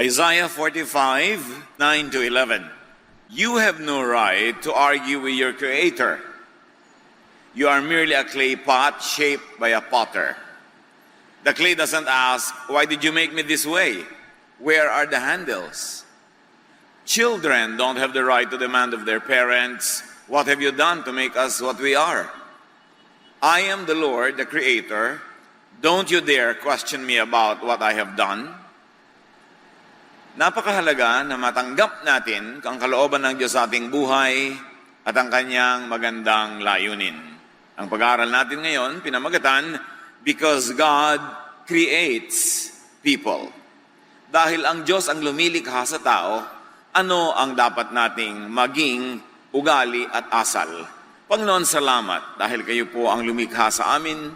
Isaiah 45, 9 to 11. You have no right to argue with your Creator. You are merely a clay pot shaped by a potter. The clay doesn't ask, why did you make me this way? Where are the handles? Children don't have the right to demand of their parents, what have you done to make us what we are? I am the Lord, the Creator. Don't you dare question me about what I have done. Napakahalaga na matanggap natin ang kalooban ng Diyos sa ating buhay at ang kanyang magandang layunin. Ang pag-aaral natin ngayon, pinamagatan, Because God Creates People. Dahil ang Diyos ang lumilikha sa tao, ano ang dapat nating maging ugali at asal? Panginoon, salamat dahil kayo po ang lumikha sa amin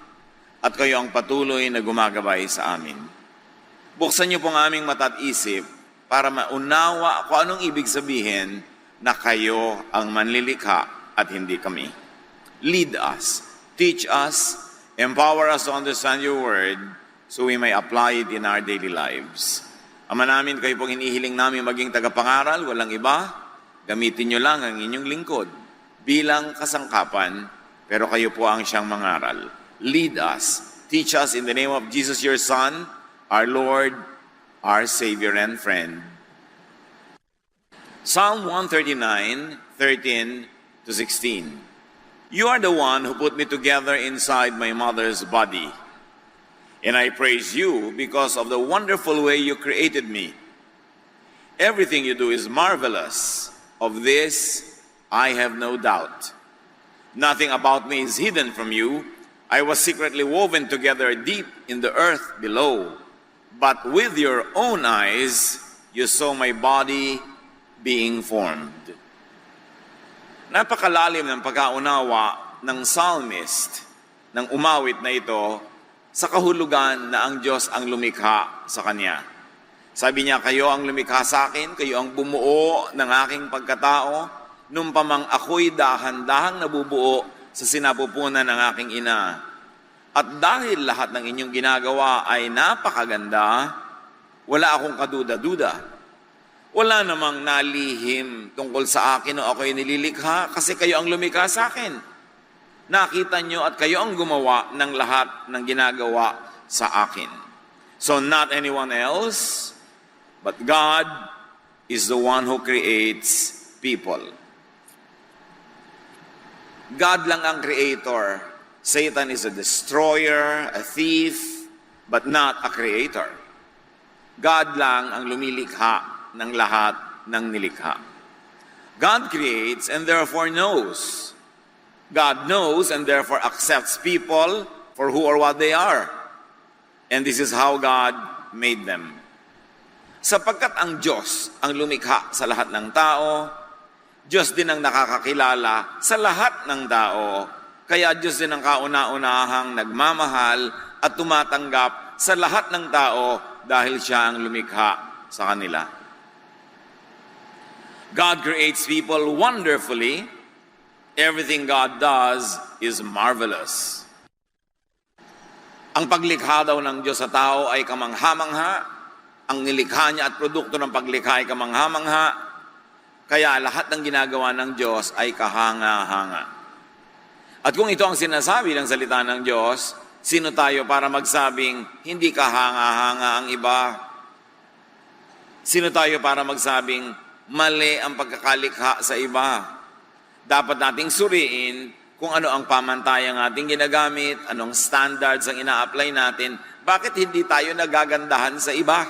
at kayo ang patuloy na gumagabay sa amin. Buksan niyo po ang aming mata at isip para maunawa kung anong ibig sabihin na kayo ang manlilikha at hindi kami. Lead us, teach us, empower us to understand your word so we may apply it in our daily lives. Ama namin, kayo pong hinihiling namin maging tagapangaral, walang iba. Gamitin nyo lang ang inyong lingkod bilang kasangkapan, pero kayo po ang siyang mangaral. Lead us, teach us in the name of Jesus, your Son, our Lord, our Savior and friend. Psalm 139, 13 to 16. You are the one who put me together inside my mother's body. And I praise you because of the wonderful way you created me. Everything you do is marvelous. Of this, I have no doubt. Nothing about me is hidden from you. I was secretly woven together deep in the earth below. But with your own eyes, you saw my body being formed. Napakalalim ng pagkaunawa ng psalmist, ng umawit na ito, sa kahulugan na ang Diyos ang lumikha sa Kanya. Sabi niya, kayo ang lumikha sa akin, kayo ang bumuo ng aking pagkatao, nung pamang ako'y dahan-dahang nabubuo sa sinapupunan ng aking ina. At dahil lahat ng inyong ginagawa ay napakaganda, wala akong kaduda-duda. Wala namang nalihim tungkol sa akin o ako'y nililikha kasi kayo ang lumikha sa akin. Nakita nyo at kayo ang gumawa ng lahat ng ginagawa sa akin. So not anyone else, but God is the one who creates people. God lang ang creator. Satan is a destroyer, a thief, but not a creator. God lang ang lumilikha ng lahat ng nilikha. God creates and therefore knows. God knows and therefore accepts people for who or what they are. And this is how God made them. Sapagkat ang Diyos ang lumikha sa lahat ng tao, Diyos din ang nakakakilala sa lahat ng tao, kaya Diyos din ang kauna-unahang nagmamahal at tumatanggap sa lahat ng tao dahil siya ang lumikha sa kanila. God creates people wonderfully. Everything God does is marvelous. Ang paglikha daw ng Diyos sa tao ay kamangha-mangha. Ang nilikha niya at produkto ng paglikha ay kamangha-mangha. Kaya lahat ng ginagawa ng Diyos ay kahanga-hanga. At kung ito ang sinasabi ng salita ng Diyos, sino tayo para magsabing hindi kahanga-hanga ang iba? Sino tayo para magsabing mali ang pagkakalikha sa iba? Dapat nating suriin kung ano ang pamantayang ating ginagamit, anong standards ang ina-apply natin, bakit hindi tayo nagagandahan sa iba?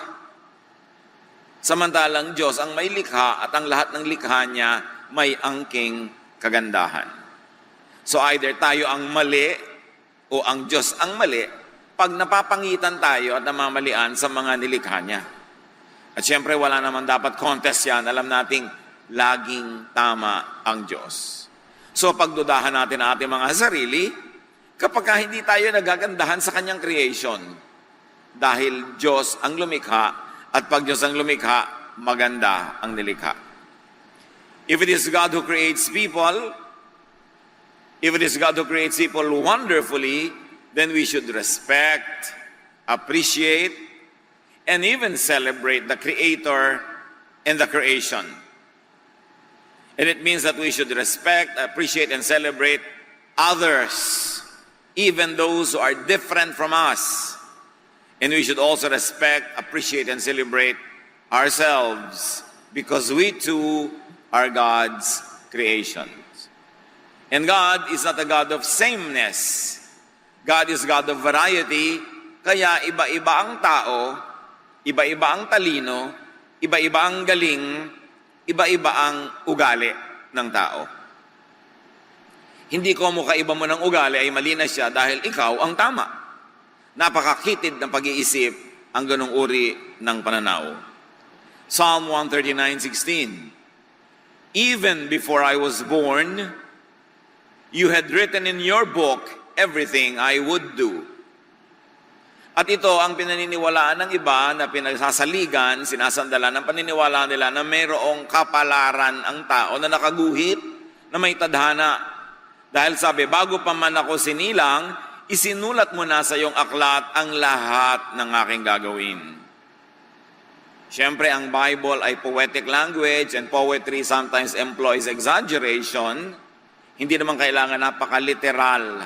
Samantalang Diyos ang may likha at ang lahat ng likha niya may angking kagandahan. So either tayo ang mali o ang Diyos ang mali pag napapangitan tayo at namamalian sa mga nilikha niya. At siyempre wala naman dapat contest yan. Alam nating laging tama ang Diyos. So pagdudahan natin ang ating mga sarili, kapag hindi tayo nagagandahan sa kanyang creation, dahil Diyos ang lumikha, at pag Diyos ang lumikha, maganda ang nilikha. If it is God who creates people, wonderfully, then we should respect, appreciate, and even celebrate the Creator and the creation. And it means that we should respect, appreciate, and celebrate others, even those who are different from us. And we should also respect, appreciate, and celebrate ourselves, because we too are God's creations. And God is not a God of sameness. God is God of variety, kaya iba-iba ang tao, iba-iba ang talino, iba-iba ang galing, iba-iba ang ugali ng tao. Hindi ko mukaiba mo ng ugali ay mali na siya dahil ikaw ang tama. Napakakitid ng pag-iisip ang ganong uri ng pananaw. Psalm 139:16. Even before I was born, you had written in your book everything I would do. At ito ang pinaniniwalaan ng iba na pinagsasaligan, sinasandalan ng paniniwala nila na mayroong kapalaran ang tao na nakaguhit na may tadhana. Dahil sabi, bago pa man ako sinilang, isinulat mo na sa iyong aklat ang lahat ng aking gagawin. Siyempre, ang Bible ay poetic language and poetry sometimes employs exaggeration. Hindi naman kailangan napaka-literal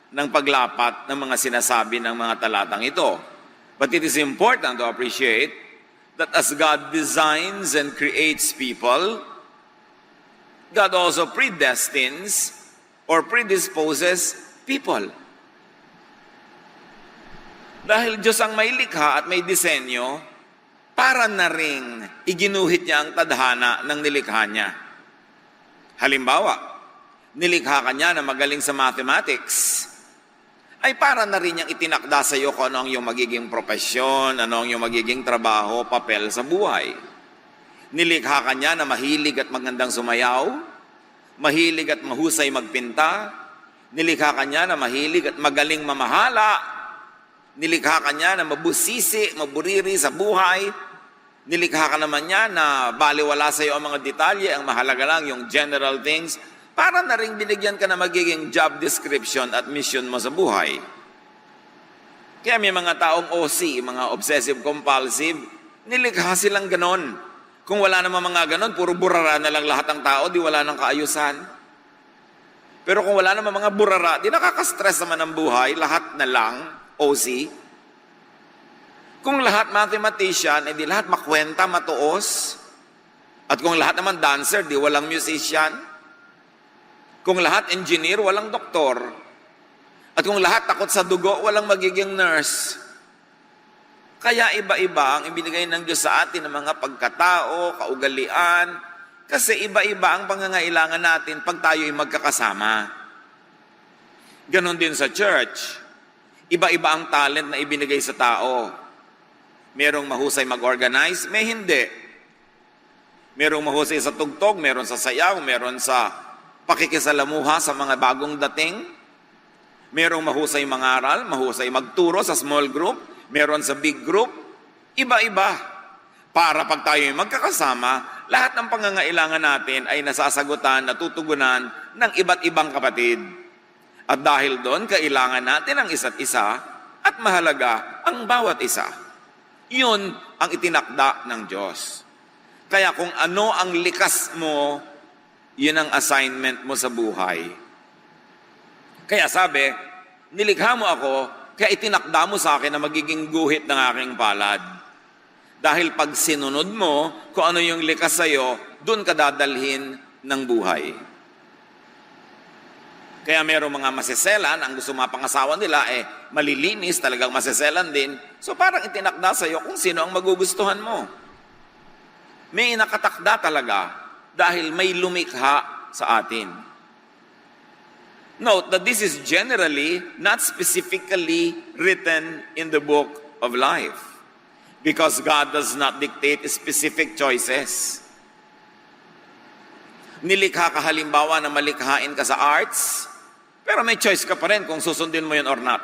ng paglapat ng mga sinasabi ng mga talatang ito. But it is important to appreciate that as God designs and creates people, God also predestines or predisposes people. Dahil Diyos ang may likha at may disenyo, para na ring iginuhit niya ang tadhana ng nilikha niya. Halimbawa, nilikha ka niya na magaling sa mathematics, ay para na rin niyang itinakda sa iyo kung ano ang iyong magiging propesyon, ano ang iyong magiging trabaho, papel sa buhay. Nilikha ka niya na mahilig at magandang sumayaw, mahilig at mahusay magpinta, nilikha ka niya na mahilig at magaling mamahala, nilikha ka niya na mabusisi, maburiri sa buhay, nilikha ka naman niya na baliwala sa iyo ang mga detalye, ang mahalaga lang yung general things, para na rin binigyan ka na magiging job description at mission mo sa buhay. Kaya may mga taong OC, mga obsessive-compulsive, nilikha silang ganon. Kung wala namang mga ganon, puro burara na lang lahat ng tao, di wala nang kaayusan. Pero kung wala namang mga burara, di nakaka-stress naman ang buhay, lahat na lang OC. Kung lahat mathematician, di lahat makwenta, matuos. At kung lahat naman dancer, di walang musician. Kung lahat engineer, walang doktor. At kung lahat takot sa dugo, walang magiging nurse. Kaya iba-iba ang ibinigay ng Diyos sa atin ng mga pagkatao, kaugalian, kasi iba-iba ang pangangailangan natin pag tayo'y magkakasama. Ganon din sa church. Iba-iba ang talent na ibinigay sa tao. Merong mahusay mag-organize, may hindi. Merong mahusay sa tugtog, meron sa sayaw, meron sa pakikisalamuha sa mga bagong dating. Merong mahusay mangaral, mahusay magturo sa small group, meron sa big group. Iba-iba. Para pag tayo'y magkakasama, lahat ng pangangailangan natin ay nasasagutan, natutugunan ng iba't ibang kapatid. At dahil doon, kailangan natin ang isa't isa at mahalaga ang bawat isa. Yun ang itinakda ng Diyos. Kaya kung ano ang likas mo, yun ang assignment mo sa buhay. Kaya sabi, nilikha mo ako, kaya itinakda mo sa akin na magiging guhit ng aking palad. Dahil pag sinunod mo, kung ano yung likas sa'yo, dun ka dadalhin ng buhay. Kaya mayroong mga maseselan, ang gusto mapangasawa nila, malilinis, talagang maseselan din. So parang itinakda sa'yo kung sino ang magugustuhan mo. May nakatakda talaga dahil may lumikha sa atin. Note that this is generally not specifically written in the book of life because God does not dictate specific choices. Nilikha ka halimbawa na malikhain ka sa arts, pero may choice ka pa rin kung susundin mo yun or not.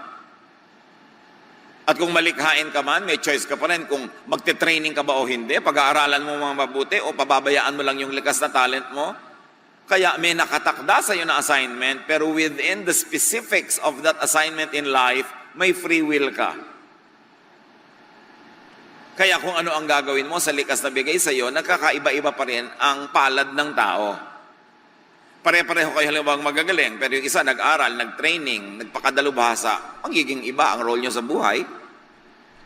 At kung malikhain ka man, may choice ka pa rin kung magte-training ka ba o hindi, pag-aaralan mo mga mabuti o pababayaan mo lang yung likas na talent mo. Kaya may nakatakda sa iyo na assignment, pero within the specifics of that assignment in life, may free will ka. Kaya kung ano ang gagawin mo sa likas na bigay sa iyo, nagkakaiba-iba pa rin ang palad ng tao. Pare-pareho kayo halimbawa magagaling, pero yung isa nag-aral, nag-training, nagpakadalubhasa, magiging iba ang role nyo sa buhay.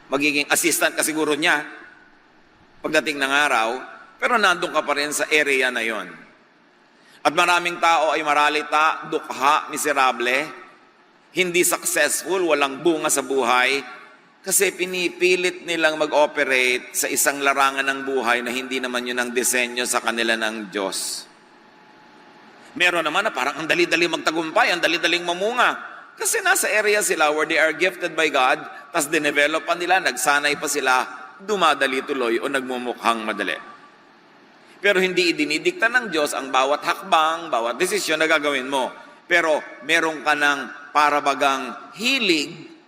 Magiging assistant ka siguro niya pagdating ng araw, pero nandun ka pa rin sa area na yon. At maraming tao ay maralita, dukha, miserable, hindi successful, walang bunga sa buhay, kasi pinipilit nilang mag-operate sa isang larangan ng buhay na hindi naman yun ang disenyo sa kanila ng Diyos. Meron naman na parang ang dali-dali magtagumpay, ang dali-daling mamunga. Kasi nasa area sila where they are gifted by God, tas dinevelop pa nila, nagsanay pa sila, dumadali tuloy o nagmumukhang madali. Pero hindi idinidikta ng Diyos ang bawat hakbang, bawat desisyon na gagawin mo. Pero meron ka ng parabagang hilig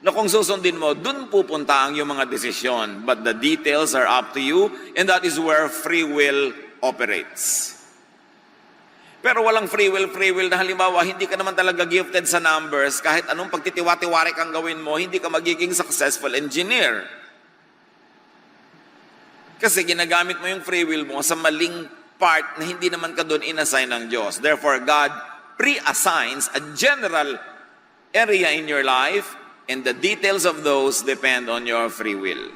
na kung susundin mo, dun pupunta ang iyong mga desisyon. But the details are up to you, and that is where free will operates. Pero walang free will na halimbawa, hindi ka naman talaga gifted sa numbers, kahit anong pagtitiwa-tiwari kang gawin mo, hindi ka magiging successful engineer. Kasi ginagamit mo yung free will mo sa maling part na hindi naman ka doon inassign ng Diyos. Therefore, God pre-assigns a general area in your life, and the details of those depend on your free will.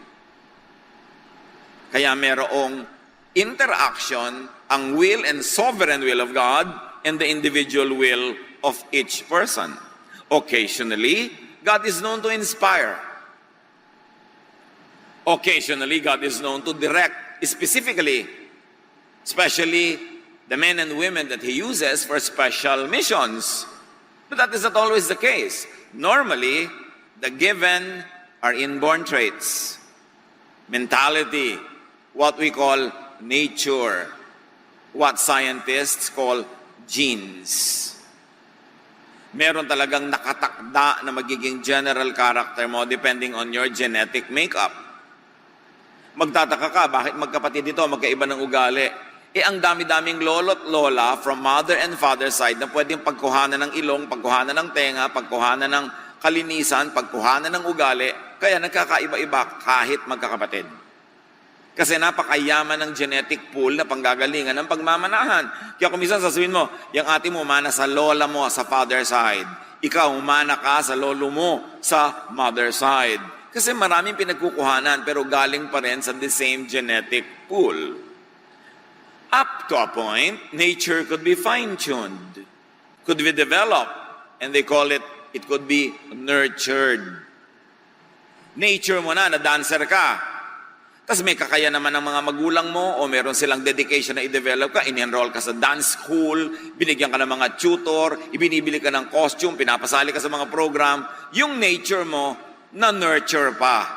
Kaya merong interaction ang will and sovereign will of God and the individual will of each person. Occasionally, God is known to inspire. Occasionally, God is known to direct, specifically, especially the men and women that He uses for special missions. But that is not always the case. Normally, the given are inborn traits, mentality, what we call nature, what scientists call genes. Meron talagang nakatakda na magiging general character mo depending on your genetic makeup. Magtataka ka, bakit magkapatid ito, magkaiba ng ugali? Ang dami-daming lolo't lola from mother and father side na pwedeng pagkuhanan ng ilong, pagkuhanan ng tenga, pagkuhanan ng kalinisan, pagkuhanan ng ugali, kaya nagkakaiba-iba kahit magkakapatid. Kasi napakayaman ng genetic pool na panggagalingan ng pagmamanahan. Kaya kung minsan sasabihin mo, yung ate mo umana sa lola mo sa father side, ikaw umana ka sa lolo mo sa mother side. Kasi maraming pinagkukuhanan pero galing pa rin sa the same genetic pool. Up to a point, nature could be fine-tuned, could be developed, and they call it could be nurtured. Nature mo na dancer ka. Tapos may kakaya naman ng mga magulang mo o meron silang dedication na i-develop ka, in-enroll ka sa dance school, binigyan ka ng mga tutor, ibinibili ka ng costume, pinapasali ka sa mga program, yung nature mo na-nurture pa.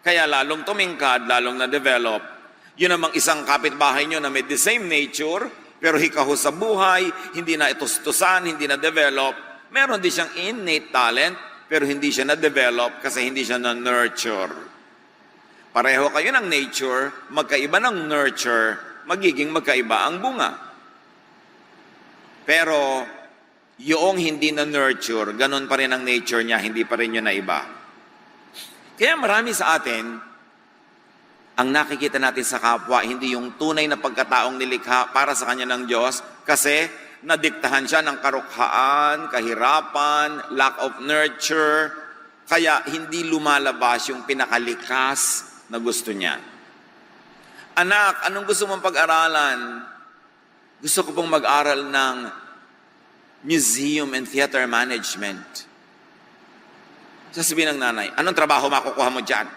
Kaya lalong tumingkad, lalong na-develop. Yun namang isang kapitbahay nyo na may the same nature, pero hikaho sa buhay, hindi na itustusan, hindi na-develop. Meron din siyang innate talent, pero hindi siya na-develop kasi hindi siya na-nurture. Pareho kayo ng nature, magkaiba ng nurture, magiging magkaiba ang bunga. Pero, yung hindi na-nurture, ganun pa rin ang nature niya, hindi pa rin yun na iba. Kaya marami sa atin, ang nakikita natin sa kapwa, hindi yung tunay na pagkataong nilikha para sa kanya ng Diyos, kasi nadiktahan siya ng karukhaan, kahirapan, lack of nurture, kaya hindi lumalabas yung pinakalikas na gusto niya. Anak, anong gusto mong pag-aralan? Gusto ko pong mag-aral ng museum and theater management. Sasabihin ng nanay, anong trabaho makukuha mo dyan?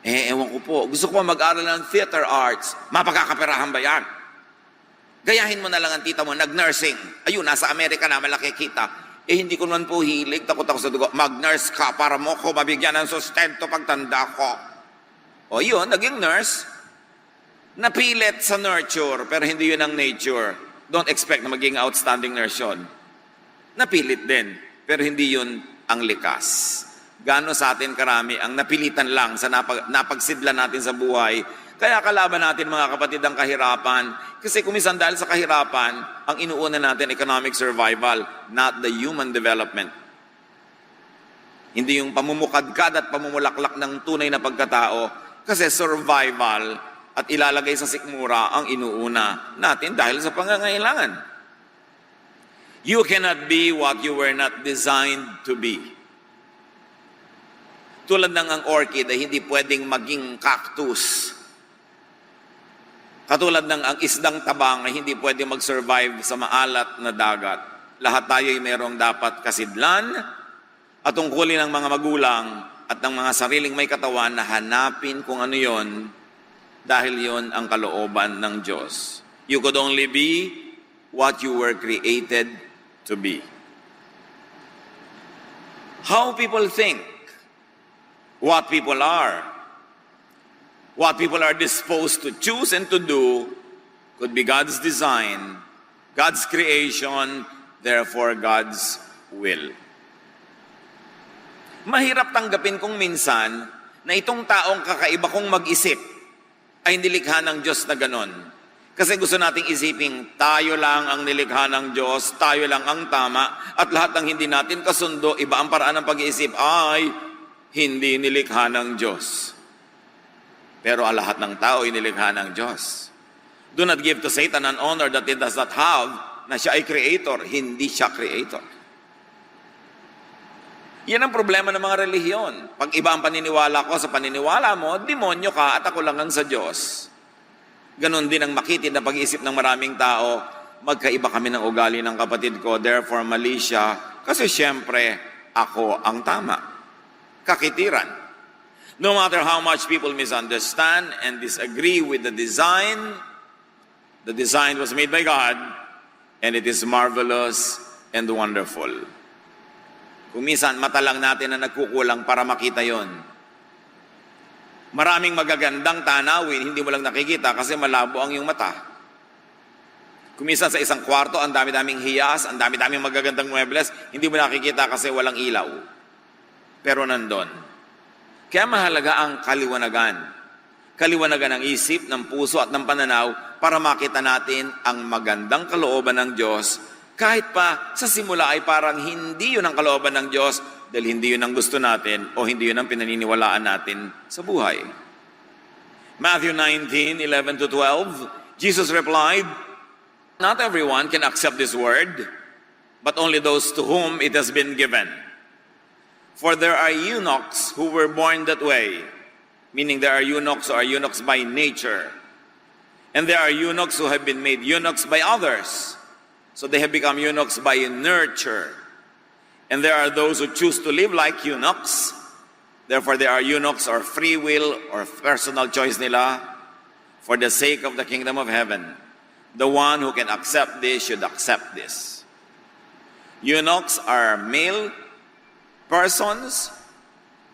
Ewan ko po. Gusto ko mag-aral ng theater arts. Mapagkakaperahan ba yan? Gayahin mo na lang ang tita mo, nag-nursing. Ayun, nasa Amerika na, malaki kita. Hindi ko naman po hilig, takot ako sa dugo. Mag-nurse ka para mo ko mabigyan ng sustento pagtanda ko. O yun, naging nurse. Napilit sa nurture, pero hindi yun ang nature. Don't expect na maging outstanding nurse yun. Napilit din, pero hindi yun ang likas. Gaano sa atin karami ang napilitan lang sa napagsidla natin sa buhay. Kaya kalaban natin mga kapatid ang kahirapan. Kasi kumisan dahil sa kahirapan, ang inuuna natin economic survival, not the human development. Hindi yung pamumukadkad at pamumulaklak ng tunay na pagkatao, kasi survival at ilalagay sa sikmura ang inuuna natin dahil sa pangangailangan. You cannot be what you were not designed to be. Tulad ng ang orchid ay hindi pwedeng maging cactus. Katulad ng ang isdang tabang ay hindi pwedeng mag-survive sa maalat na dagat. Lahat tayo ay mayroong dapat kasidlan at tungkulin ng mga magulang at ng mga sariling may katawan na hanapin kung ano yon, dahil yon ang kalooban ng Diyos. You could only be what you were created to be. How people think, what people are, what people are disposed to choose and to do could be God's design, God's creation, therefore God's will. Mahirap tanggapin kung minsan na itong taong kakaiba kong mag-isip ay nilikha ng Diyos na ganon. Kasi gusto nating isiping tayo lang ang nilikha ng Diyos, tayo lang ang tama, at lahat ng hindi natin kasundo, iba ang paraan ng pag-iisip ay hindi nilikha ng Diyos. Pero ang lahat ng tao ay nilikha ng Diyos. Do not give to Satan an honor that he does not have, na siya ay creator, hindi siya creator. Yan ang problema ng mga relihiyon. Pag iba ang paniniwala ko sa paniniwala mo, demonyo ka at ako lang ang sa Diyos. Ganon din ang makitid na pag-iisip ng maraming tao, magkaiba kami ng ugali ng kapatid ko, therefore mali siya, kasi syempre, ako ang tama. Kakitiran. No matter how much people misunderstand and disagree with the design was made by God, and it is marvelous and wonderful. Kung minsan, mata lang natin na nagkukulang para makita yon. Maraming magagandang tanawin, hindi mo lang nakikita kasi malabo ang iyong mata. Kung minsan sa isang kwarto, ang dami-daming hiyas, ang dami-daming magagandang muebles, hindi mo nakikita kasi walang ilaw. Pero nandun. Kaya mahalaga ang kaliwanagan. Kaliwanagan ng isip, ng puso at ng pananaw para makita natin ang magandang kalooban ng Diyos. Kahit pa sa simula ay parang hindi yun ang kalooban ng Diyos dahil hindi yun ang gusto natin o hindi yun ang pinaniniwalaan natin sa buhay. Matthew 19:11-12, Jesus replied, "Not everyone can accept this word, but only those to whom it has been given. For there are eunuchs who were born that way," meaning there are eunuchs who are eunuchs by nature. "And there are eunuchs who have been made eunuchs by others. So they have become eunuchs by nurture. And there are those who choose to live like eunuchs. Therefore, they are eunuchs or free will or personal choice nila for the sake of the kingdom of heaven. The one who can accept this should accept this." Eunuchs are male persons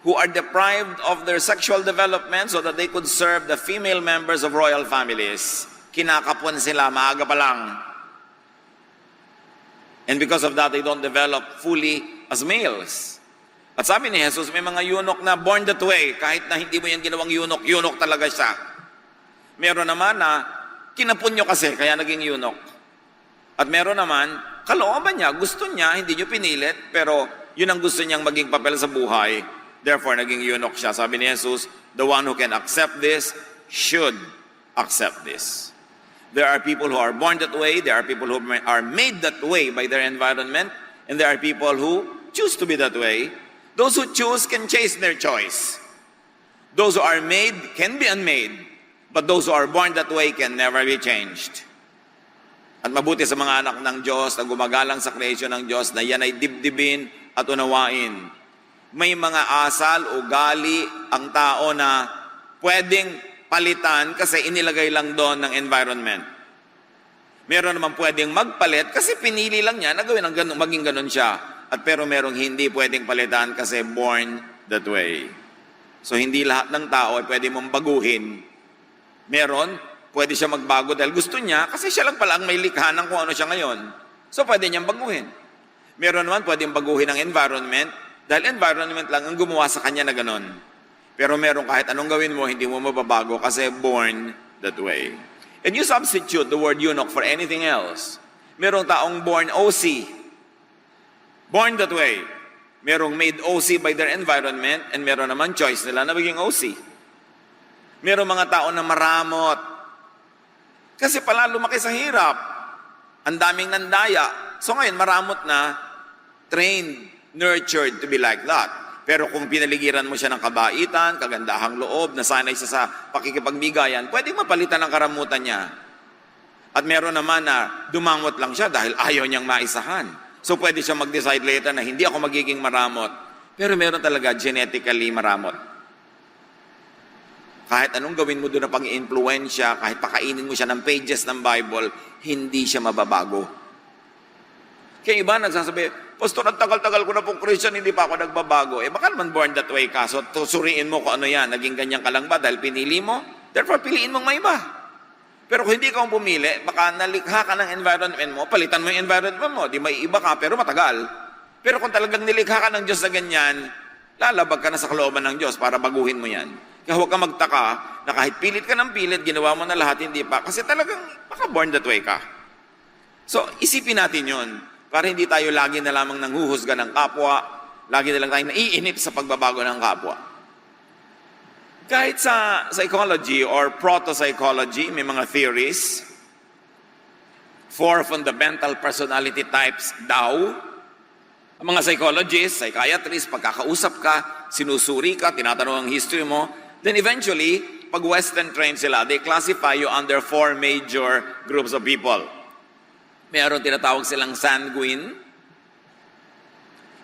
who are deprived of their sexual development so that they could serve the female members of royal families. Kinakapon sila maaga pa lang. And because of that, they don't develop fully as males. At sabi ni Jesus, may mga eunuch na born that way. Kahit na hindi mo yan ginawang eunuch, eunuch talaga siya. Meron naman na kinapon nyo kasi, kaya naging eunuch. At meron naman, kalooban niya, gusto niya, hindi nyo pinilit, pero yun ang gusto niyang maging papel sa buhay. Therefore, naging eunuch siya. Sabi ni Jesus, the one who can accept this should accept this. There are people who are born that way, there are people who are made that way by their environment, and there are people who choose to be that way. Those who choose can chase their choice. Those who are made can be unmade, but those who are born that way can never be changed. At mabuti sa mga anak ng Diyos na gumagalang sa creation ng Diyos na yan ay dibdibin at unawain. May mga asal, ugali ang tao na pwedeng palitan kasi inilagay lang doon ng environment. Meron naman pwedeng magpalit kasi pinili lang niya na gawin ang ganun, maging ganun siya. At pero merong hindi pwedeng palitan kasi born that way. So hindi lahat ng tao ay pwede mong baguhin. Meron, pwede siya magbago dahil gusto niya kasi siya lang pala ang may likha ng kung ano siya ngayon. So pwede niyang baguhin. Meron naman pwedeng baguhin ang environment dahil environment lang ang gumawa sa kanya na ganun. Pero meron kahit anong gawin mo, hindi mo mababago kasi born that way. And you substitute the word eunuch for anything else. Merong taong born OC. Born that way. Merong made OC by their environment and meron naman choice nila na maging OC. Merong mga tao na maramot. Kasi pala lumaki sa hirap. Ang daming nandaya. So ngayon maramot na, trained, nurtured to be like that. Pero kung pinaligiran mo siya ng kabaitan, kagandahang loob, nasanay siya sa pakikipagbigayan, pwedeng mapalitan ang karamutan niya. At meron naman na dumangot lang siya dahil ayaw niyang maisahan. So pwede siya mag-decide later na hindi ako magiging maramot. Pero meron talaga genetically maramot. Kahit anong gawin mo doon na pang-influensya, kahit pakainin mo siya ng pages ng Bible, hindi siya mababago. Kaya iba nagsasabi, Pastor, ang tagal-tagal ko na pong Christian, hindi pa ako nagbabago. Baka naman born that way ka. So suriin mo kung ano yan. Naging ganyan ka lang ba dahil pinili mo? Therefore, piliin mong may iba. Pero kung hindi ka pumili, baka nalikha ka ng environment mo, palitan mo yung environment mo, di may iba ka, pero matagal. Pero kung talagang nilikha ka ng Diyos na ganyan, lalabag ka na sa kalooban ng Diyos para baguhin mo yan. Kaya huwag ka magtaka na kahit pilit ka ng pilit, ginawa mo na lahat, hindi pa. Kasi talagang baka born that way ka. So, isipin natin yun. Para hindi tayo lagi na lamang nanghuhusga ng kapwa, lagi na lang tayo naiinip sa pagbabago ng kapwa. Kahit sa psychology or proto-psychology, may mga theories. 4 fundamental personality types daw. Ang mga psychologists, psychiatrists, pagkakausap ka, sinusuri ka, tinatanong ang history mo, then eventually, pag Western trained sila, they classify you under 4 major groups of people. Mayroon tinatawag silang sanguine,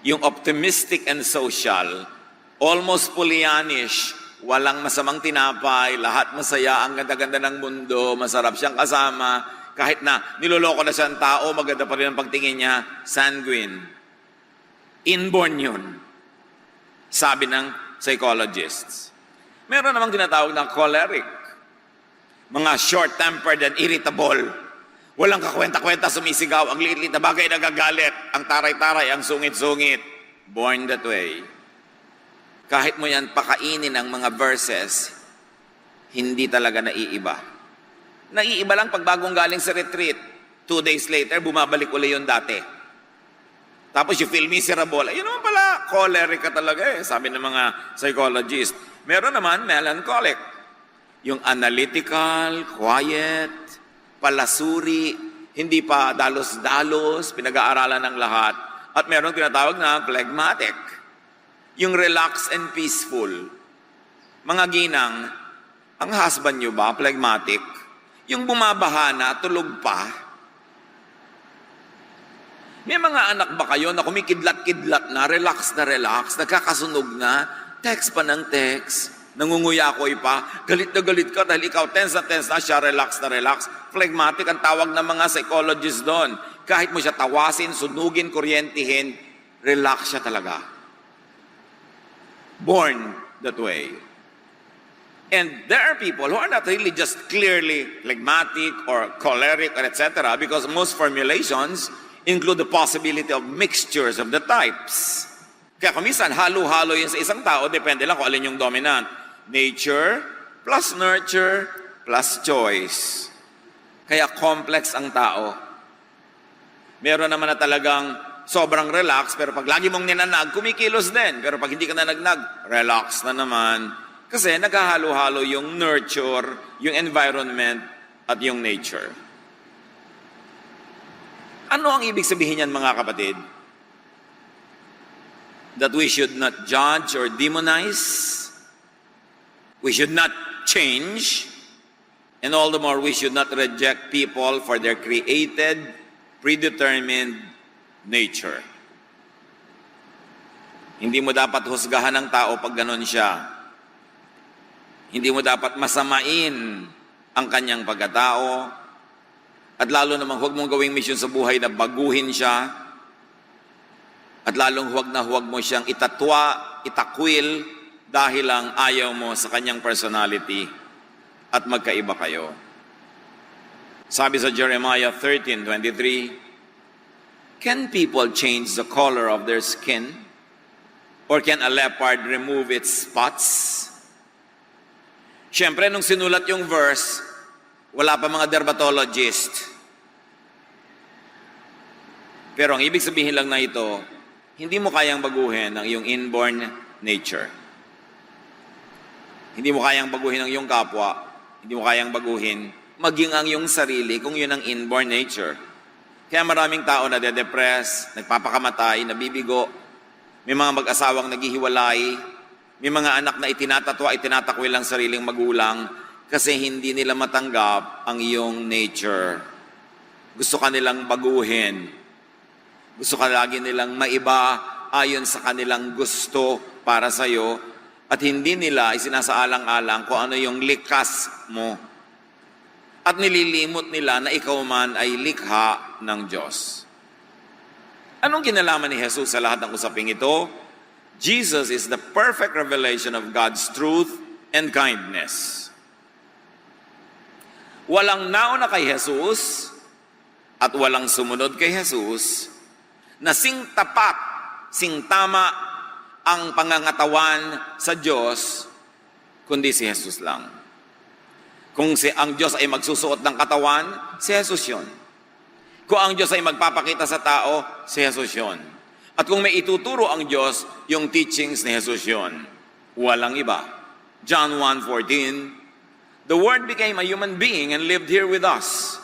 yung optimistic and social, almost Pollyannish, walang masamang tinapay, lahat masaya, ang ganda-ganda ng mundo, masarap siyang kasama, kahit na niloloko na siyang tao, maganda pa rin ang pagtingin niya, sanguine. Inborn yun, sabi ng psychologists. Meron namang tinatawag na choleric, mga short-tempered and irritable, walang kakwenta-kwenta, sumisigaw, ang liit-liit na bagay nagagalit, ang taray-taray, ang sungit-sungit, born that way. Kahit mo yan pakainin ng mga verses, hindi talaga naiiba. Naiiba lang pag bagong galing sa retreat. 2 days later, bumabalik uli yung dati. Tapos you feel miserable. Ayun naman pala, choleric ka talaga sabi ng mga psychologists. Meron naman melancholic. Yung analytical, quiet, palasuri, hindi pa dalos-dalos, pinag-aaralan ng lahat. At meron tinatawag na phlegmatic. Yung relaxed and peaceful. Mga ginang, ang husband nyo ba, phlegmatic? Yung bumabaha na, tulog pa? May mga anak ba kayo na kumikidlat-kidlat na, relax, nagkakasunog na, text pa ng text, nangunguyakoy pa, galit na galit ka dahil ikaw tense na siya, relax na relax. Phlegmatic ang tawag ng mga psychologists doon. Kahit mo siya tawasin, sunugin, kuryentihin, relax siya talaga. Born that way. And there are people who are not really just clearly phlegmatic or choleric or etc. because most formulations include the possibility of mixtures of the types. Kaya kumisan, halo-halo yun sa isang tao, depende lang kung alin yung dominant. Nature plus nurture plus choice. Kaya complex ang tao. Meron naman na talagang sobrang relax, pero pag lagi mong ninanag, kumikilos din. Pero pag hindi ka na nagnag, relax na naman. Kasi naghahalo-halo yung nurture, yung environment, at yung nature. Ano ang ibig sabihin yan, mga kapatid? That we should not judge or demonize. We should not change. And all the more, we should not reject people for their created, predetermined nature. Hindi mo dapat husgahan ng tao pag ganon siya. Hindi mo dapat masamain ang kanyang pagkatao. At lalo naman huwag mong gawing misyon sa buhay na baguhin siya. At lalong huwag mo siyang itatwa, itakwil dahil lang ayaw mo sa kanyang personality at magkaiba kayo. Sabi sa Jeremiah 13:23, can people change the color of their skin? Or can a leopard remove its spots? Siyempre, nung sinulat yung verse, wala pa mga dermatologist. Pero ang ibig sabihin lang na ito, hindi mo kayang baguhin ang iyong inborn nature. Hindi mo kayang baguhin ang iyong kapwa, hindi mo kayang baguhin maging ang iyong sarili kung yun ang inborn nature. Kaya maraming tao na de-depress, nagpapakamatay, nabibigo, may mga mag-asawang naghihiwalay, may mga anak na itinatakwil ang sariling magulang kasi hindi nila matanggap ang iyong nature. Gusto ka nilang baguhin. Gusto ka lagi nilang maiba ayon sa kanilang gusto para sa iyo at hindi nila isinasaalang-alang kung ano yung likas mo. At nililimot nila na ikaw man ay likha ng Diyos. Anong kinalaman ni Jesus sa lahat ng usaping ito? Jesus is the perfect revelation of God's truth and kindness. Walang nauna kay Jesus at walang sumunod kay Jesus na sing tapat, sing tama ang pangangatawan sa Diyos, kundi si Jesus lang. Kung ang Diyos ay magsusuot ng katawan, si Jesus yun. Kung ang Diyos ay magpapakita sa tao, si Jesus yun. At kung may ituturo ang Diyos, yung teachings ni Jesus yun. Walang iba. John 1:14, the Word became a human being and lived here with us.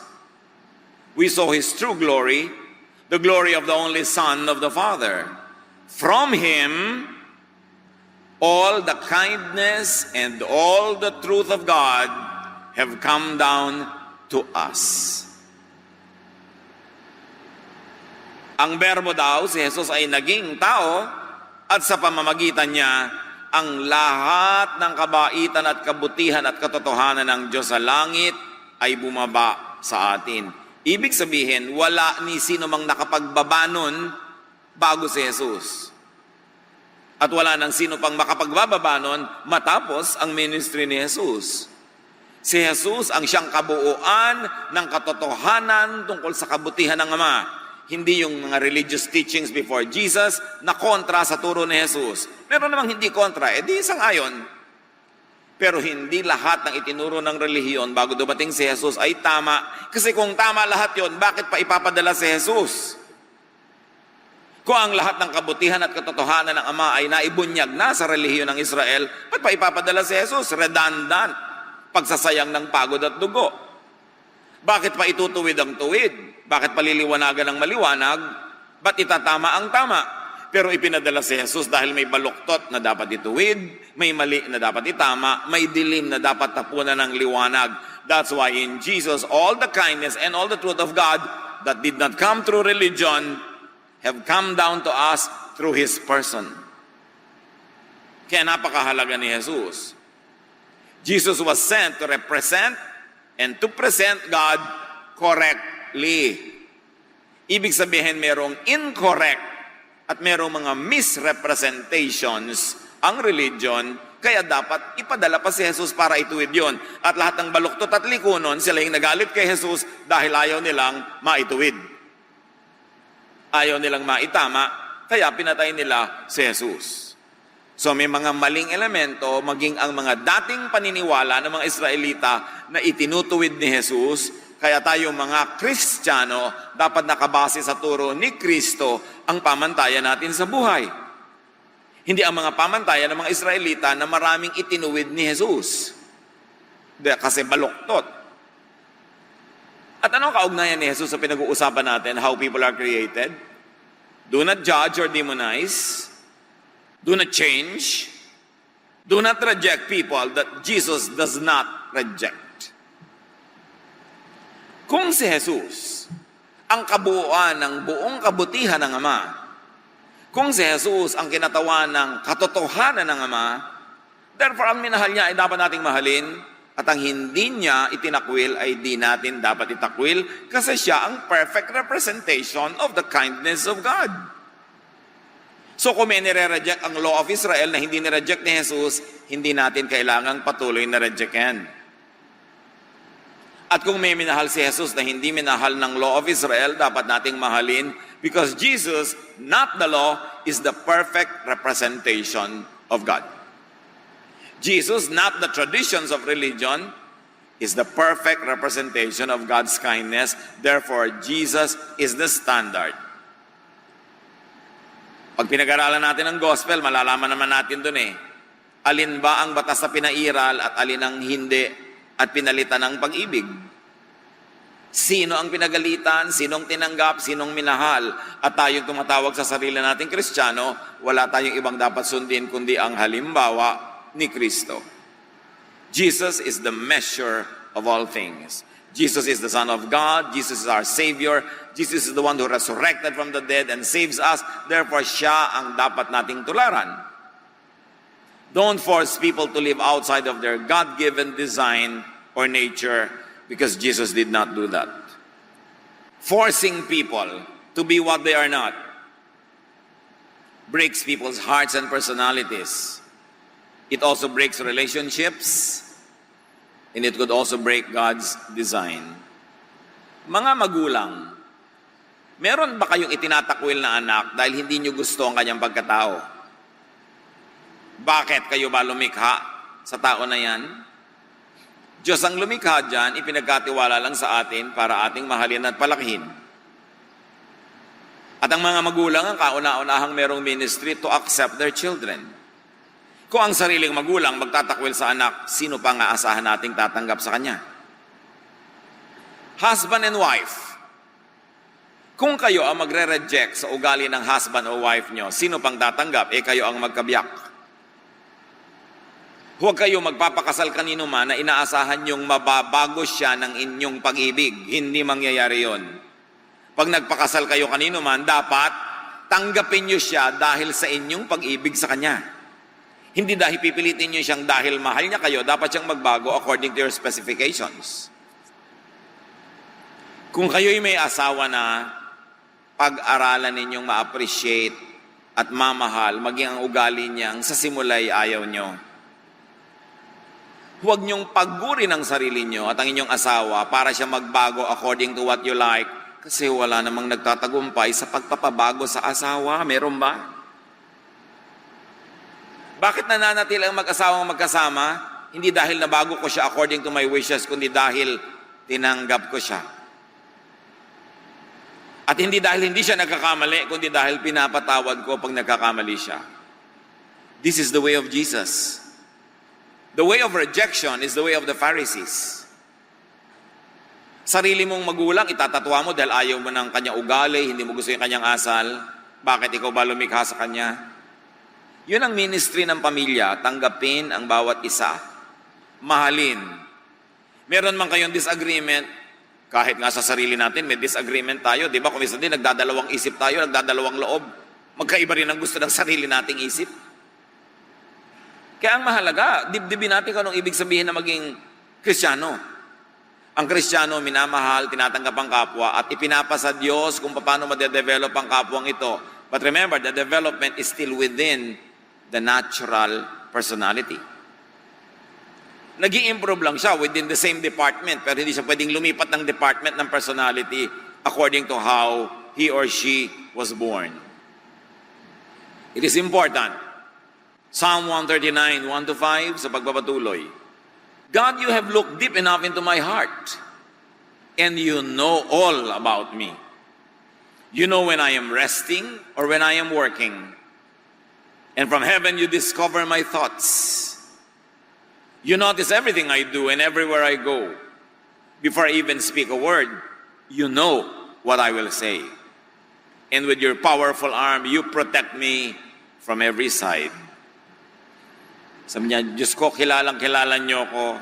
We saw His true glory, the glory of the only Son of the Father. From Him, all the kindness and all the truth of God have come down to us. Ang berbo daw, si Jesus ay naging tao at sa pamamagitan niya, ang lahat ng kabaitan at kabutihan at katotohanan ng Diyos sa langit ay bumaba sa atin. Ibig sabihin, wala ni sino mang nakapagbaba nun bago si Jesus. At wala nang sino pang makapagbababa nun matapos ang ministry ni Jesus. Si Jesus ang siyang kabuuan ng katotohanan tungkol sa kabutihan ng Ama. Hindi yung mga religious teachings before Jesus na kontra sa turo ni Jesus. Pero namang hindi kontra, di sang-ayon. Pero hindi lahat ng itinuro ng relihiyon bago dumating si Jesus ay tama. Kasi kung tama lahat yon, bakit pa ipapadala si Jesus? Kung ang lahat ng kabutihan at katotohanan ng Ama ay naibunyag na sa relihiyon ng Israel, ba't pa ipapadala si Jesus? Redundant. Pagsasayang ng pagod at dugo. Bakit pa itutuwid ang tuwid? Bakit paliliwanagan ang maliwanag? Ba't itatama ang tama? Pero ipinadala si Jesus dahil may baluktot na dapat ituwid, may mali na dapat itama, may dilim na dapat tapunan ng liwanag. That's why in Jesus, all the kindness and all the truth of God that did not come through religion have come down to us through His person. Kaya napakahalaga ni Jesus. Jesus was sent to represent and to present God correctly. Ibig sabihin, merong incorrect at merong mga misrepresentations ang religion, kaya dapat ipadala pa si Jesus para ituwid yun. At lahat ng baluktot at likunon, sila yung nagalit kay Jesus dahil ayaw nilang maituwid. Ayaw nilang maitama, kaya pinatay nila si Jesus. So may mga maling elemento, maging ang mga dating paniniwala ng mga Israelita na itinutuwid ni Jesus, kaya tayo mga Kristiyano dapat nakabase sa turo ni Kristo ang pamantayan natin sa buhay. Hindi ang mga pamantayan ng mga Israelita na maraming itinuwid ni Jesus. Kasi baluktot. At anong kaugnayan ni Jesus sa pinag-uusapan natin, how people are created? Do not judge or demonize. Do not change. Do not reject people that Jesus does not reject. Kung si Jesus ang kabuuan ng buong kabutihan ng Ama, kung si Jesus ang kinatawan ng katotohanan ng Ama, therefore ang minahal niya ay dapat nating mahalin, at ang hindi niya itinakwil ay di natin dapat itakwil kasi siya ang perfect representation of the kindness of God. So kung may nire-reject ang law of Israel na hindi nireject ni Jesus, hindi natin kailangang patuloy na rejectin. At kung may minahal si Jesus na hindi minahal ng law of Israel, dapat nating mahalin because Jesus, not the law, is the perfect representation of God. Jesus, not the traditions of religion, is the perfect representation of God's kindness. Therefore, Jesus is the standard. Pag pinag-aralan natin ang gospel, malalaman naman natin dun alin ba ang batas na pinairal at alin ang hindi at pinalitan ng pag-ibig. Sino ang pinagalitan, sinong tinanggap, sinong minahal, at tayong tumatawag sa sarili nating Kristiyano, wala tayong ibang dapat sundin kundi ang halimbawa ni Kristo. Jesus is the measure of all things. Jesus is the Son of God. Jesus is our Savior. Jesus is the one who resurrected from the dead and saves us. Therefore, siya ang dapat nating tularan. Don't force people to live outside of their God-given design or nature, because Jesus did not do that. Forcing people to be what they are not breaks people's hearts and personalities. It also breaks relationships, and it could also break God's design. Mga magulang, meron ba kayong itinatakwil na anak dahil hindi nyo gusto ang kanyang pagkatao? Bakit kayo ba lumikha sa tao na yan? Diyos ang lumikha dyan, ipinagkatiwala lang sa atin para ating mahalin at palakihin. At ang mga magulang ang kauna-unahang merong ministry to accept their children. Kung ang sariling magulang magtatakwil sa anak, sino pa nga asahan nating tatanggap sa kanya? Husband and wife. Kung kayo ang magre-reject sa ugali ng husband o wife nyo, sino pang tatanggap? Kayo ang magkabiyak. Huwag kayo magpapakasal kanino man na inaasahan nyong mababago siya ng inyong pag-ibig. Hindi mangyayari yon. Pag nagpakasal kayo kanino man, dapat tanggapin nyo siya dahil sa inyong pag-ibig sa kanya. Hindi dahil pipilitin nyo siyang dahil mahal niya kayo, dapat siyang magbago according to your specifications. Kung kayo'y may asawa na, pag-aralan ninyong ma-appreciate at mamahal, maging ang ugali niyang sa simula'y ayaw nyo. Huwag niyong paggurin ang sarili niyo at ang inyong asawa para siya magbago according to what you like, kasi wala namang nagtatagumpay sa pagpapabago sa asawa. Meron ba? Bakit nananatil ang mag-asawang magkasama? Hindi dahil nabago ko siya according to my wishes, kundi dahil tinanggap ko siya. At hindi dahil hindi siya nagkakamali, kundi dahil pinapatawad ko pag nagkakamali siya. This is the way of Jesus. The way of rejection is the way of the Pharisees. Sarili mong magulang, itatatwa mo dahil ayaw mo ng kanyang ugali, hindi mo gusto yung kanyang asal. Bakit ikaw ba lumikha sa kanya? Yun ang ministry ng pamilya, tanggapin ang bawat isa. Mahalin. Meron man kayong disagreement, kahit nga sa sarili natin, may disagreement tayo. Di ba? Kung minsan din, nagdadalawang isip tayo, nagdadalawang loob. Magkaiba rin ang gusto ng sarili nating isip. Kaya ang mahalaga, dibdibin natin kung anong ibig sabihin na maging Kristiyano. Ang Kristiyano, minamahal, tinatanggap ang kapwa, at ipinapasa Diyos kung paano ma-develop ang kapwang ito. But remember, the development is still within the natural personality. Nag-i-improve lang siya within the same department, pero hindi siya pwedeng lumipat ng department ng personality according to how he or she was born. It is important. Psalm 139, 1-5, sa pagpapatuloy. God, you have looked deep enough into my heart, and you know all about me. You know when I am resting or when I am working. And from heaven you discover my thoughts. You notice everything I do and everywhere I go. Before I even speak a word, you know what I will say. And with your powerful arm, you protect me from every side. Sabi niya, Diyos ko, kilala niyo ko.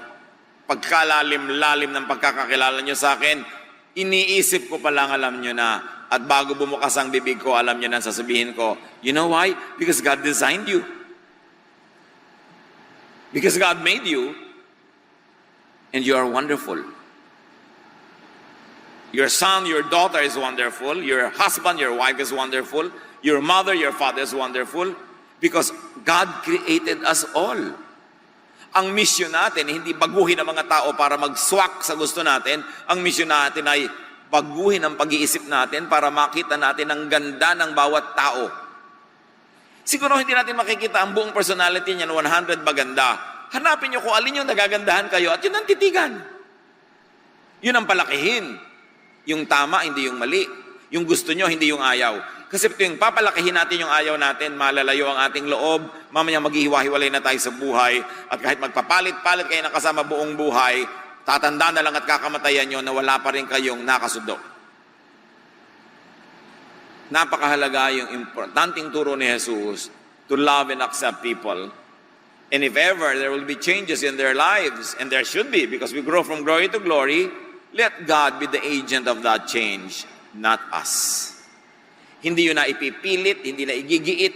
Pagkalalim-lalim ng pagkakakilala niyo sa akin, iniisip ko pa lang alam niyo na. At bago bumukas ang bibig ko, alam niyo na sasabihin ko, you know why? Because God designed you. Because God made you. And you are wonderful. Your son, your daughter is wonderful. Your husband, your wife is wonderful. Your mother, your father is wonderful. Because God created us all. Ang mission natin, hindi baguhin ang mga tao para mag-swak sa gusto natin. Ang mission natin ay baguhin ang pag-iisip natin para makita natin ang ganda ng bawat tao. Siguro hindi natin makikita ang buong personality niya 100 maganda. Hanapin niyo kung alin yung nagagandahan kayo at yun ang titigan. Yun ang palakihin. Yung tama, hindi yung mali. Yung gusto nyo, hindi yung ayaw. Kasi tuwing papalakihin natin yung ayaw natin, malalayo ang ating loob, mamaya maghihiwa-hiwalay na tayo sa buhay, at kahit magpapalit-palit kayo ng kasama buong buhay, tatanda na lang at kakamatayan nyo na wala pa rin kayong nakasundo. Napakahalaga yung importanteng turo ni Jesus to love and accept people. And if ever there will be changes in their lives, and there should be, because we grow from glory to glory, let God be the agent of that change, not us. Hindi yun na ipipilit, hindi na igigiit.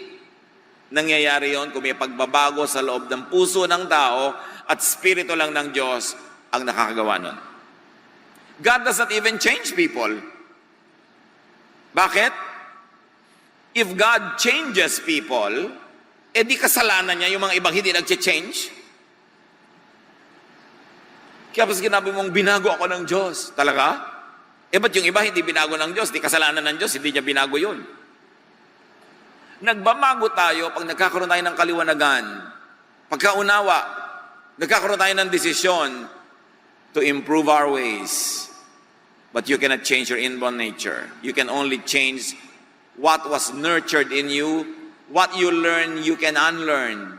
Nangyayari yun kung may pagbabago sa loob ng puso ng tao at spirito lang ng Diyos ang nakakagawa nun. God does not even change people. Bakit? If God changes people, di kasalanan niya yung mga ibang hindi nag-change. Kaya pas ginabi mong binago ako ng Diyos. Talaga? Ba't yung iba hindi binago ng Diyos? Di kasalanan ng Diyos, hindi niya binago yun. Nagbabago tayo pag nagkakaroon tayo ng kaliwanagan. Pagkaunawa, nagkakaroon tayo ng desisyon to improve our ways. But you cannot change your inborn nature. You can only change what was nurtured in you. What you learn, you can unlearn.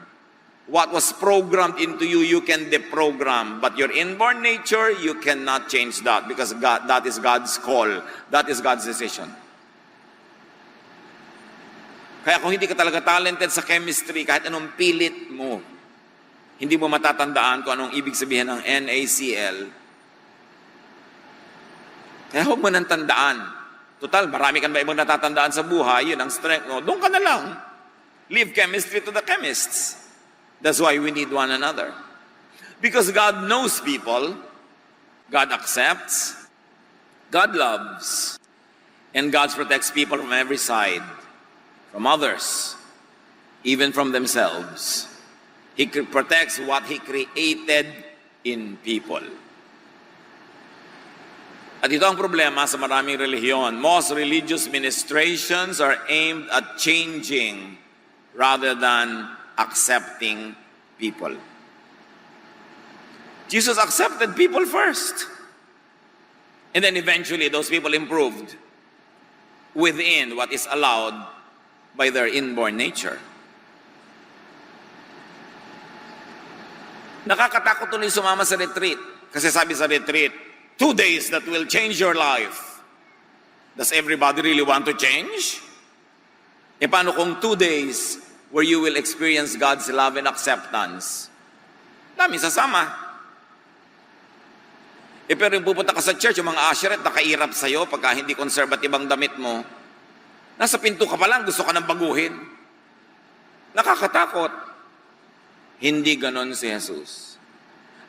What was programmed into you, you can deprogram. But your inborn nature, you cannot change that because God, that is God's call. That is God's decision. Kaya kung hindi ka talaga talented sa chemistry, kahit anong pilit mo, hindi mo matatandaan kung anong ibig sabihin ng NaCl. Kaya huwag mo nang tandaan. Total, marami ka ba ibang natatandaan sa buhay, yun ang strength mo. Doon ka na lang. Leave chemistry to the chemists. That's why we need one another. Because God knows people, God accepts, God loves, and God protects people from every side, from others, even from themselves. He protects what He created in people. At ito ang problema sa maraming relihiyon. Most religious ministrations are aimed at changing rather than accepting people. Jesus accepted people first. And then eventually those people improved within what is allowed by their inborn nature. Nakakatakot tuloy sumama sa retreat. Kasi sabi sa retreat, 2 days that will change your life. Does everybody really want to change? Paano kung 2 days where you will experience God's love and acceptance? Dami sasama. Pero yung pupunta ka sa church, yung mga usherette nakairap sa'yo pagka hindi conservative ang damit mo, nasa pinto ka pa lang, gusto ka nang baguhin. Nakakatakot. Hindi ganon si Jesus.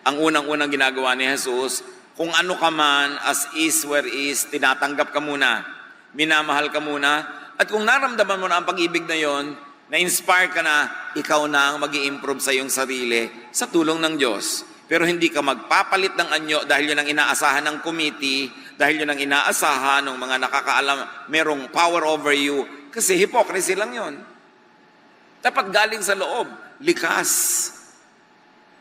Ang unang-unang ginagawa ni Jesus, kung ano ka man, as is where is, tinatanggap ka muna, minamahal ka muna, at kung naramdaman mo na ang pag-ibig na yon, na-inspire ka na, ikaw na ang mag-i-improve sa iyong sarili sa tulong ng Diyos. Pero hindi ka magpapalit ng anyo dahil yun ang inaasahan ng committee, dahil yun ang inaasahan ng mga nakakaalam, merong power over you. Kasi hypocrisy lang yun. Dapat galing sa loob, likas,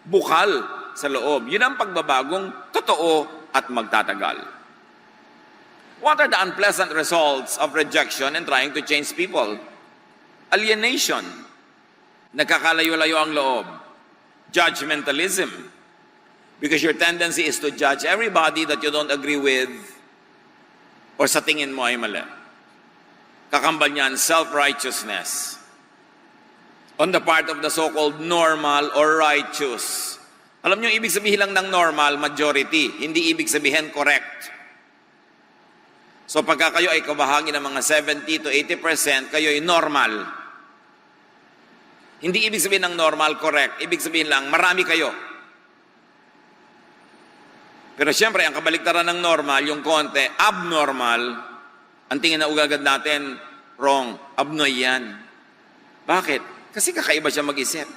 bukal sa loob. Yun ang pagbabagong totoo at magtatagal. What are the unpleasant results of rejection and trying to change people? Alienation, nagkakalayo-layo ang loob. Judgmentalism, because your tendency is to judge everybody that you don't agree with or sa tingin mo ay mali. Kakambal niyan, self-righteousness on the part of the so-called normal or righteous. Alam niyo, ibig sabihin lang ng normal, majority. Hindi ibig sabihin correct. So pagka kayo ay kabahagi ng mga 70 to 80%, kayo ay normal. Hindi ibig sabihin ng normal, correct. Ibig sabihin lang, marami kayo. Pero siyempre, ang kabaliktaran ng normal, yung konti, abnormal, ang tingin na ugagad natin, wrong, abnoy yan. Bakit? Kasi kakaiba siya mag-isip.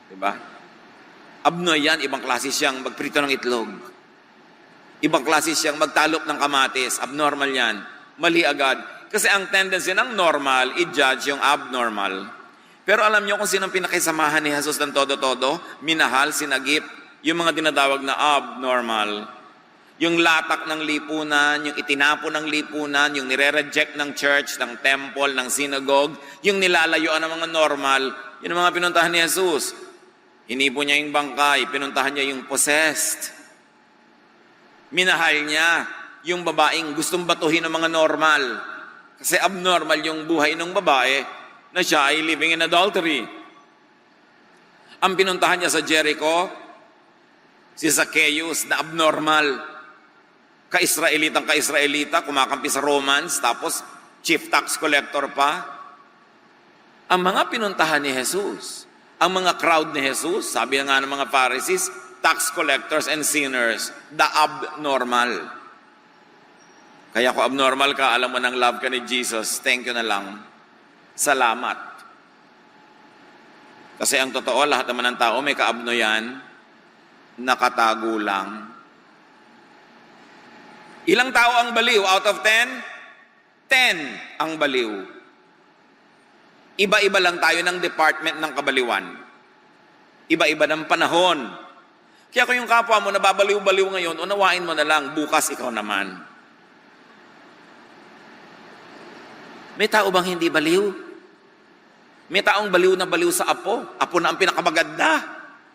Diba? Abnoy yan, ibang klase siyang magprito ng itlog. Ibang klase siyang magtalop ng kamatis. Abnormal yan. Mali agad. Kasi ang tendency ng normal, i-judge yung abnormal. Pero alam niyo kung sino pinakisamahan ni Jesus ng todo-todo? Minahal, sinagip, yung mga dinadawag na abnormal. Yung latak ng lipunan, yung itinapon ng lipunan, yung nire-reject ng church, ng temple, ng synagogue, yung nilalayuan ng mga normal, yun ang mga pinuntahan ni Jesus. Hinipo niya yung bangkay, pinuntahan niya yung possessed. Minahal niya yung babaeng gustong batuhin ng mga normal. Kasi abnormal yung buhay ng babae na siya ay living in adultery. Ang pinuntahan niya sa Jericho, si Zacchaeus na abnormal. Ka-Israelita, kumakampi sa Romans, tapos chief tax collector pa. Ang mga pinuntahan ni Jesus, ang mga crowd ni Jesus, sabi nga ng mga Pharisees, tax collectors and sinners, the abnormal. Kaya kung abnormal ka, alam mo nang love ka ni Jesus, thank you na lang. Salamat. Kasi ang totoo, lahat naman ng tao may kaabno yan, nakatago lang. Ilang tao ang baliw? Out of 10? 10 ang baliw. Iba-iba lang tayo ng department ng kabaliwan. Iba-iba ng panahon. Kaya kung yung kapwa mo nababaliw-baliw ngayon, unawain mo na lang, bukas ikaw naman. May tao bang hindi baliw? May taong baliw na baliw sa apo. Apo na ang pinakamaganda.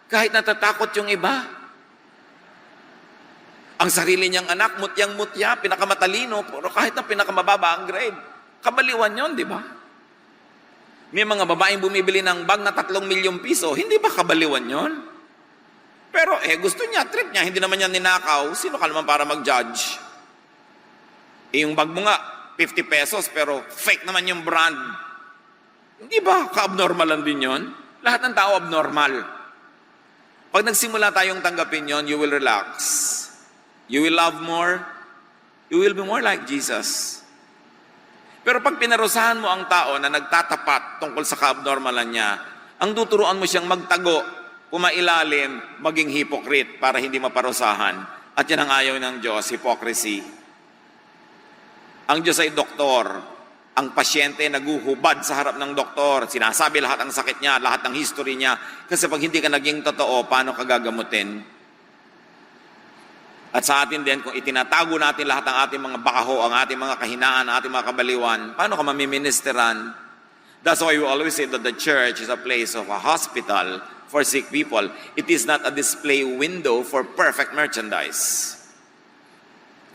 Kahit natatakot yung iba. Ang sarili niyang anak, mutyang-mutya, pinakamatalino, pero kahit na pinakamababa ang grade. Kabaliwan yon, di ba? May mga babaeng bumibili ng bag na 3 milyong piso, hindi ba kabaliwan yon? Pero gusto niya, trip niya, hindi naman niya ninakaw, sino ka naman para mag-judge? Yung bag mo nga, 50 pesos, pero fake naman yung brand. Hindi ba ka-abnormalan din yon? Lahat ng tao abnormal. Pag nagsimula tayong tanggapin yon, you will relax. You will love more. You will be more like Jesus. Pero pag pinarusahan mo ang tao na nagtatapat tungkol sa ka-abnormalan niya, ang tuturuan mo siyang magtago, pumailalim, maging hypocrite para hindi maparusahan. At yan ang ayaw ng Diyos, hypocrisy. Ang Diyos ay doktor. Ang pasyente naguhubad sa harap ng doktor. Sinasabi lahat ang sakit niya, lahat ng history niya. Kasi pag hindi ka naging totoo, paano ka gagamutin? At sa atin din, kung itinatago natin lahat ng ating mga bakaho, ang ating mga kahinaan, ang ating mga kabaliwan, paano ka mamiministeran? That's why we always say that the church is a place of a hospital for sick people. It is not a display window for perfect merchandise.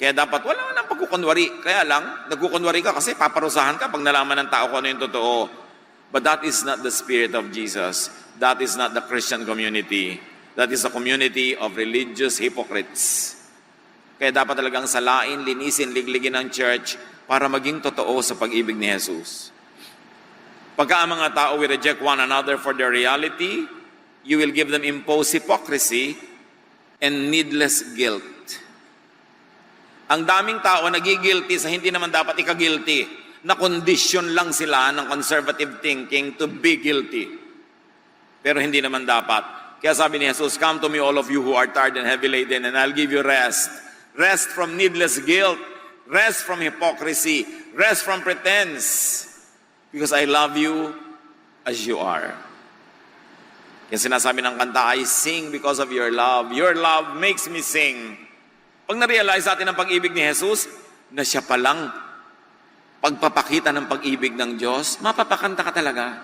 Kaya dapat wala nang pagkukunwari. Kaya lang, nagkukunwari ka kasi paparusahan ka pag nalaman ng tao kung ano yung totoo. But that is not the spirit of Jesus. That is not the Christian community. That is a community of religious hypocrites. Kaya dapat talagang salain, linisin, ligligin ng church para maging totoo sa pag-ibig ni Jesus. Pagka ang mga tao will reject one another for their reality, you will give them imposed hypocrisy and needless guilt. Ang daming tao nagigilty sa hindi naman dapat ika-guilty, na condition lang sila ng conservative thinking to be guilty. Pero hindi naman dapat. Kaya sabi ni Jesus, come to me all of you who are tired and heavy laden and I'll give you rest. Rest from needless guilt. Rest from hypocrisy. Rest from pretense. Because I love you as you are. Kaya sinasabi ng kanta, I sing because of your love. Your love makes me sing. Pag na-realize natin ang pag-ibig ni Jesus, na siya palang pagpapakita ng pag-ibig ng Diyos, mapapakanta ka talaga.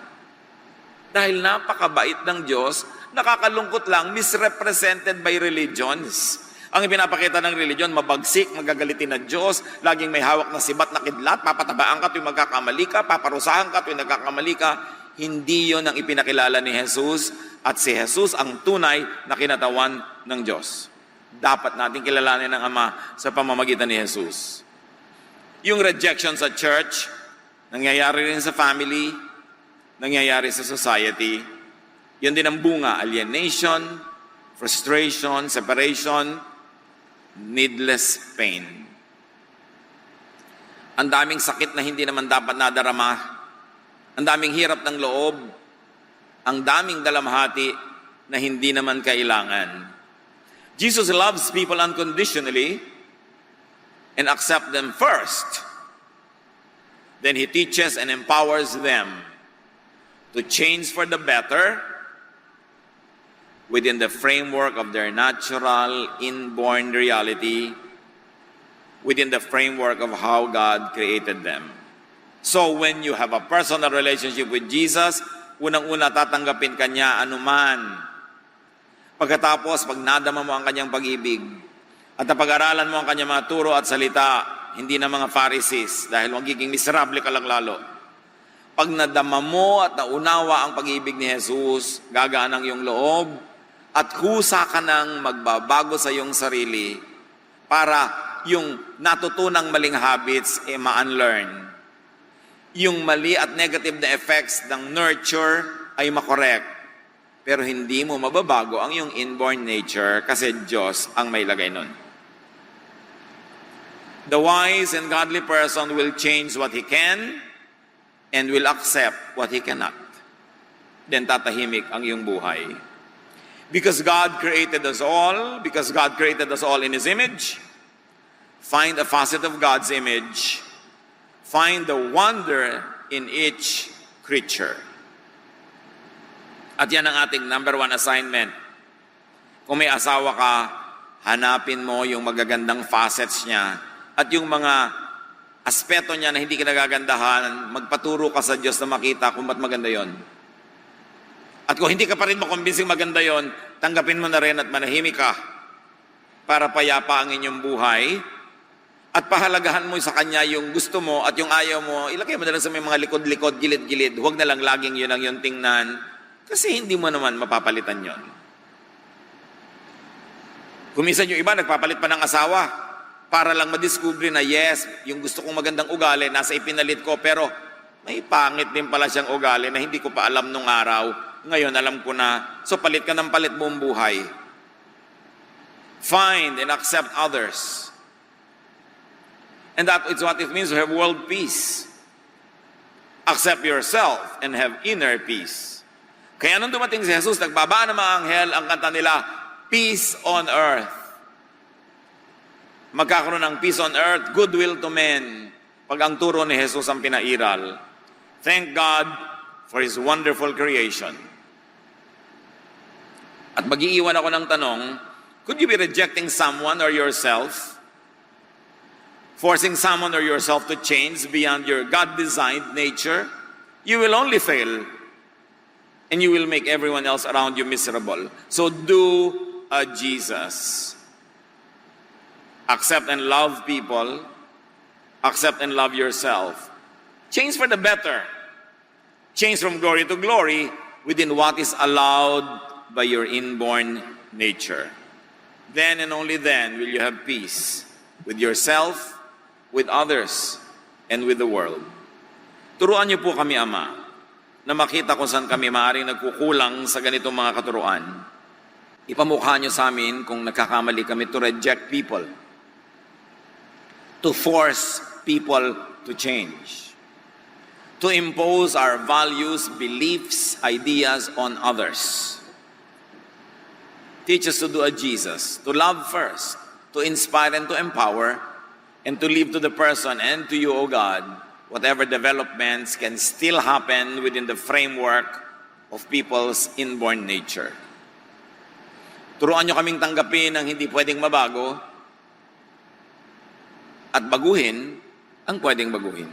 Dahil napakabait ng Diyos, nakakalungkot lang, misrepresented by religions. Ang ipinapakita ng religion, mabagsik, magagalitin ng Diyos, laging may hawak na sibat na kidlat, papatabaan ka tuwing magkakamali ka, paparusahan ka tuwing nagkakamali ka. Hindi yon ang ipinakilala ni Jesus, at si Jesus ang tunay na kinatawan ng Diyos. Dapat natin kilalanin ng Ama sa pamamagitan ni Jesus. Yung rejection sa church, nangyayari rin sa family, nangyayari sa society. Yun din ang bunga, alienation, frustration, separation, needless pain. Ang daming sakit na hindi naman dapat nadarama, ang daming hirap ng loob, ang daming dalamhati na hindi naman kailangan. Jesus loves people unconditionally and accepts them first. Then He teaches and empowers them to change for the better within the framework of their natural, inborn reality within the framework of how God created them. So when you have a personal relationship with Jesus, unang-una tatanggapin ka niya anuman. Pagkatapos, pag nadama mo ang kanyang pag-ibig, at napag-aralan mo ang kanyang mga turo at salita, hindi na mga Pharisees, dahil magiging miserable ka lang lalo. Pag nadama mo at naunawa ang pag-ibig ni Jesus, gagaan ang iyong loob, at kusa ka nang magbabago sa iyong sarili para yung natutunang maling habits ma-unlearn. Yung mali at negative na effects ng nurture ay makorek. Pero hindi mo mababago ang iyong inborn nature kasi Diyos ang may lagay nun. The wise and godly person will change what he can and will accept what he cannot. Then tatahimik ang iyong buhay. Because God created us all in His image, find a facet of God's image, find the wonder in each creature. At yan ang ating number 1 assignment. Kung may asawa ka, hanapin mo yung magagandang facets niya at yung mga aspeto niya na hindi ka nagagandahan, magpaturo ka sa Diyos na makita kung ba't maganda yon. At kung hindi ka pa rin makumbinsing maganda yon, tanggapin mo na rin at manahimik ka para payapa ang inyong buhay. At pahalagahan mo sa Kanya yung gusto mo at yung ayaw mo, ilagay mo na lang sa may mga likod-likod, gilid-gilid. Huwag na lang laging yun ang yung tingnan. Kasi hindi mo naman mapapalitan yon. Kuminsan yung iba, nagpapalit pa ng asawa para lang madiskubre na yes, yung gusto kong magandang ugali, nasa ipinalit ko, pero may pangit din pala siyang ugali na hindi ko pa alam nung araw. Ngayon, alam ko na. So, palit ka ng palit buong buhay. Find and accept others. And that is what it means to have world peace. Accept yourself and have inner peace. Kaya nung dumating si Jesus, nagbaba ng mga anghel, ang kanta nila, peace on earth. Magkakaroon ng peace on earth, goodwill to men. Pag ang turo ni Jesus ang pinairal. Thank God for His wonderful creation. At mag-iiwan ako ng tanong, could you be rejecting someone or yourself? Forcing someone or yourself to change beyond your God-designed nature? You will only fail. And you will make everyone else around you miserable. So do a Jesus. Accept and love people. Accept and love yourself. Change for the better. Change from glory to glory within what is allowed by your inborn nature. Then and only then will you have peace with yourself, with others, and with the world. Turuan niyo po kami, Ama, na makita kung saan kami maaaring nagkukulang sa ganitong mga katuruan. Ipamukha niyo sa amin kung nagkakamali kami to reject people, to force people to change, to impose our values, beliefs, ideas on others. Teach us to do a Jesus, to love first, to inspire and to empower, and to leave to the person and to you, O God, whatever developments can still happen within the framework of people's inborn nature. Turuan niyo kaming tanggapin ang hindi pwedeng mabago at baguhin ang pwedeng baguhin.